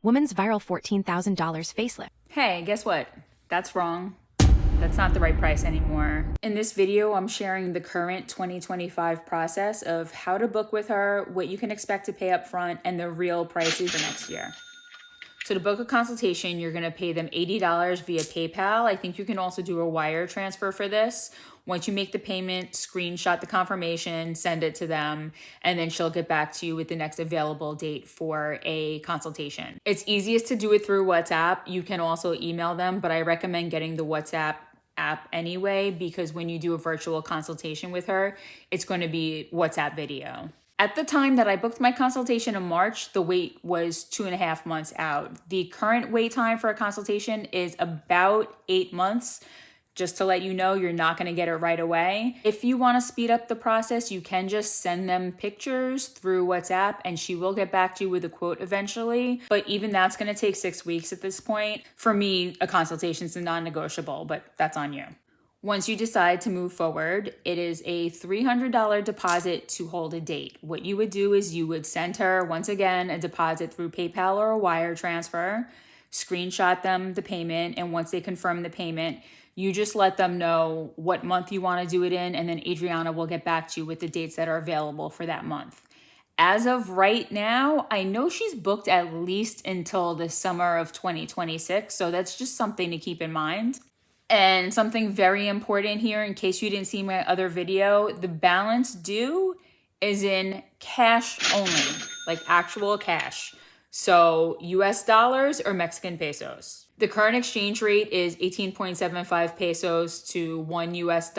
Woman's viral $14,000 facelift. Hey, guess what? That's wrong. That's not the right price anymore. In this video, I'm sharing the current 2025 process of how to book with her, what you can expect to pay up front, and the real prices for next year. So to book a consultation, you're gonna pay them $80 via PayPal. I think you can also do a wire transfer for this. Once you make the payment, screenshot the confirmation, send it to them, and then she'll get back to you with the next available date for a consultation. It's easiest to do it through WhatsApp. You can also email them, but I recommend getting the WhatsApp app anyway, because when you do a virtual consultation with her, it's going to be WhatsApp video. At the time that I booked my consultation in March, the wait was 2.5 months out. The current wait time for a consultation is about 8 months. Just to let you know, you're not going to get it right away. If you want to speed up the process, you can just send them pictures through WhatsApp and she will get back to you with a quote eventually. But even that's going to take 6 weeks at this point. For me, a consultation is a non-negotiable, but that's on you. Once you decide to move forward, it is a $300 deposit to hold a date. What you would do is you would send her, once again, a deposit through PayPal or a wire transfer, screenshot them the payment, and once they confirm the payment, you just let them know what month you want to do it in, and then Adriana will get back to you with the dates that are available for that month. As of right now, I know she's booked at least until the summer of 2026, so that's just something to keep in mind. And something very important here, in case you didn't see my other video, the balance due is in cash only, like actual cash. So US dollars or Mexican pesos. The current exchange rate is 18.75 pesos to $1 US.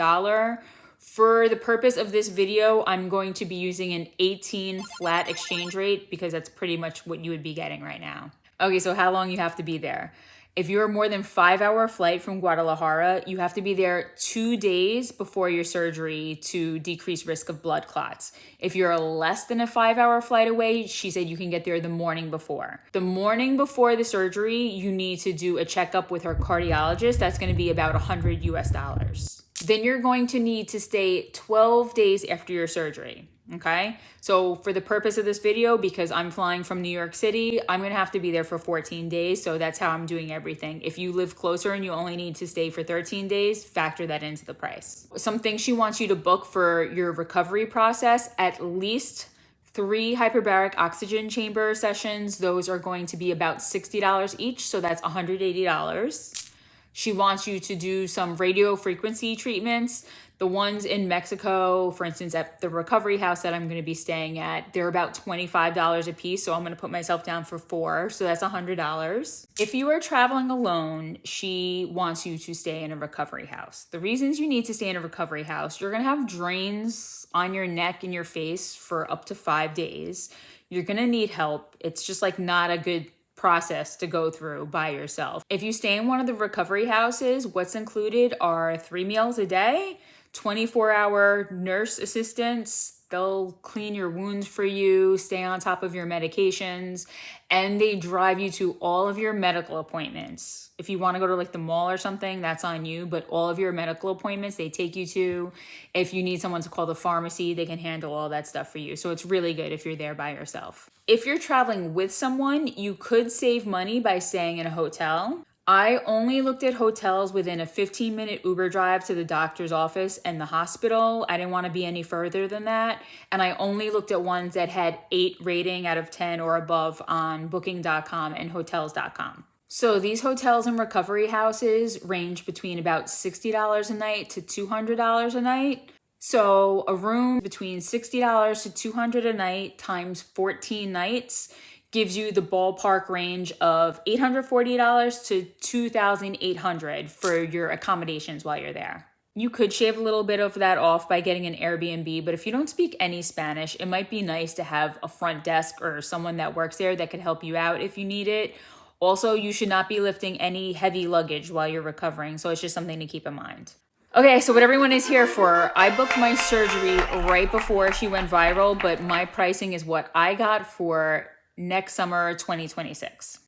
For the purpose of this video, I'm going to be using an 18 flat exchange rate because that's pretty much what you would be getting right now. Okay, so how long you have to be there? If you're more than 5-hour flight from Guadalajara, you have to be there 2 days before your surgery to decrease risk of blood clots. If you're less than a 5-hour flight away, she said you can get there the morning before. The morning before the surgery, you need to do a checkup with her cardiologist. That's going to be about $100 US. Then you're going to need to stay 12 days after your surgery. Okay, so for the purpose of this video, because I'm flying from New York City, I'm gonna have to be there for 14 days. So that's how I'm doing everything. If you live closer and you only need to stay for 13 days, factor that into the price. Some things she wants you to book for your recovery process: at least 3 hyperbaric oxygen chamber sessions. Those are going to be about $60 each, so that's $180. She wants you to do some radio frequency treatments. The ones in Mexico, for instance, at the recovery house that I'm going to be staying at, they're about $25 a piece. So I'm going to put myself down for 4. So that's $100. If you are traveling alone, she wants you to stay in a recovery house. The reasons you need to stay in a recovery house: you're going to have drains on your neck and your face for up to 5 days. You're going to need help. It's just like not a good process to go through by yourself. If you stay in one of the recovery houses, what's included are 3 meals a day, 24-hour nurse assistants. They'll clean your wounds for you, stay on top of your medications, and they drive you to all of your medical appointments. If you want to go to like the mall or something, that's on you, but all of your medical appointments, they take you to. If you need someone to call the pharmacy, they can handle all that stuff for you. So it's really good if you're there by yourself. If you're traveling with someone, you could save money by staying in a hotel. I only looked at hotels within a 15-minute Uber drive to the doctor's office and the hospital. I didn't want to be any further than that. And I only looked at ones that had 8 rating out of 10 or above on booking.com and hotels.com. So these hotels and recovery houses range between about $60 a night to $200 a night. So a room between $60 to $200 a night times 14 nights gives you the ballpark range of $840 to $2,800 for your accommodations while you're there. You could shave a little bit of that off by getting an Airbnb, but if you don't speak any Spanish, it might be nice to have a front desk or someone that works there that could help you out if you need it. Also, you should not be lifting any heavy luggage while you're recovering, so it's just something to keep in mind. Okay, so what everyone is here for, I booked my surgery right before she went viral, but my pricing is what I got for next summer 2026.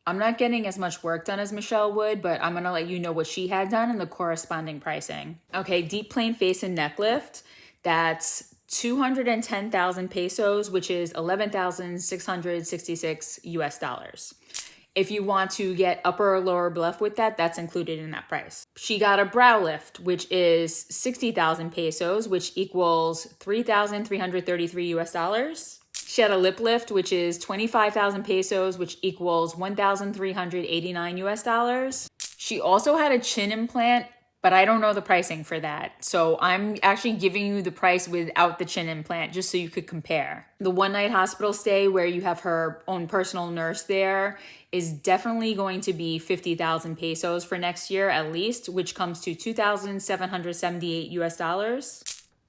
I'm not getting as much work done as Michelle would, but I'm gonna let you know what she had done and the corresponding pricing. Okay, deep plane face and neck lift, that's 210,000 pesos, which is 11,666 US dollars. If you want to get upper or lower bluff with that, that's included in that price. She got a brow lift, which is 60,000 pesos, which equals 3,333 US dollars. She had a lip lift, which is 25,000 pesos, which equals 1,389 US dollars. She also had a chin implant, but I don't know the pricing for that. So I'm actually giving you the price without the chin implant just so you could compare. The one night hospital stay where you have her own personal nurse there is definitely going to be 50,000 pesos for next year at least, which comes to 2,778 US dollars.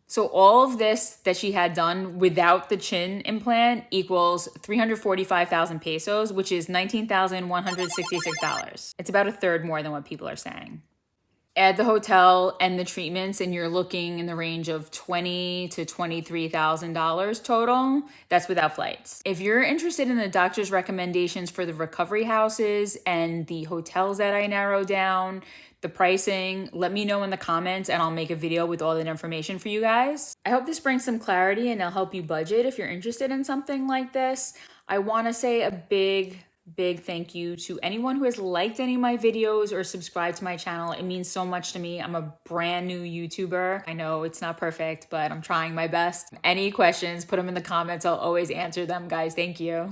So all of this that she had done without the chin implant equals 345,000 pesos, which is $19,166. It's about a third more than what people are saying. Add the hotel and the treatments and you're looking in the range of $20,000 to $23,000 total. That's without flights. If you're interested in the doctor's recommendations for the recovery houses and the hotels that I narrowed down, the pricing, let me know in the comments and I'll make a video with all that information for you guys. I hope this brings some clarity and it'll help you budget if you're interested in something like this. I want to say a big thank you to anyone who has liked any of my videos or subscribed to my channel. It means so much to me. I'm a brand new YouTuber. I know it's not perfect, but I'm trying my best. Any questions, put them in the comments. I'll always answer them, guys. Thank you.